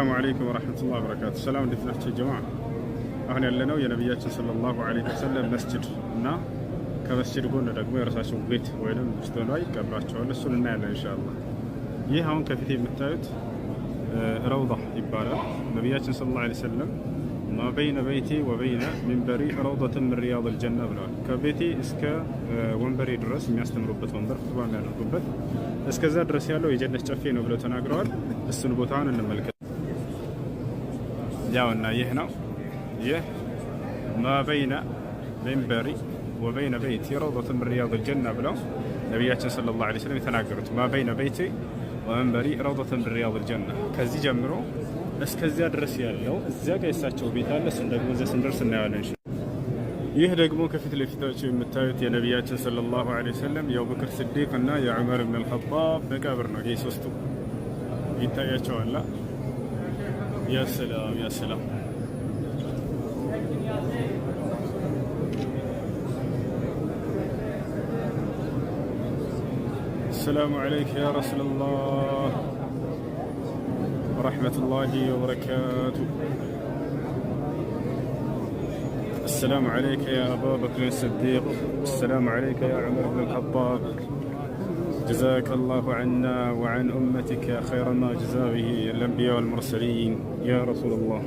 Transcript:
السلام عليكم ورحمة الله وبركاته. السلام عليكم يا جماعة. أهلا لنا يا نبياتنا صلى الله عليه وسلم مسجد نا كمسجد قلنا ደግሞ የራሳቸው ቤት ወይንም ውስጥ ላይ ቀብራቸዋል። እሱን እናያለን ኢንሻአላህ። ይህ አሁን ከፊት የምታዩት ረውዳ ይባላል። ነብያችን ሰለላሁ ዐለይሂ ወሰለም ما بين بيتي وبين منبري روضة من رياض الجنة ብለዋል። ከቤቴ እስከ ወንበሬ ድረስ የሚያስተምሩበት ወንበር ኹጥባ የሚያደርጉበት እስከዛ ድረስ ያለው የጀነት ጨፌ ነው ብለው ተናግረዋል። እሱን ቦታውን እንመልከት። ያውና ይህ ነው። ይህ ما بين منبري وبين بيتي روضة من رياض الجنة ብለው ነብያችን ሰለላሁ ዐለይሂ ወሰለም የተናገሩት ما بين بيتي ومنبري روضة من رياض الجنة ከዚህ ጀምሮ እስከዚያ ድረስ ያለው እዚያ ጋር የሳቸው ቤት አለ። እሱን ደግሞ እዚያ ስንደርስ እናያለን። ይህ ደግሞ ከፊት ለፊታቸው የምታዩት የነቢያችን ሰለላሁ ዐለይሂ ወሰለም የአቡበክር ስዲቅ እና የዑመር ኢብኑ አልኸጣብ መቃብር ነው። ይህ ሶስቱ ይታያቸዋል። ያ ሰላም ያ ሰላም። السلام عليك يا رسول الله ورحمة الله وبركاته. السلام عليك يا أبا بكر الصديق. السلام عليك يا عمر بن الخطاب. جزاك الله عنا وعن أمتك خير ما جزا به الأنبياء والمرسلين يا رسول الله.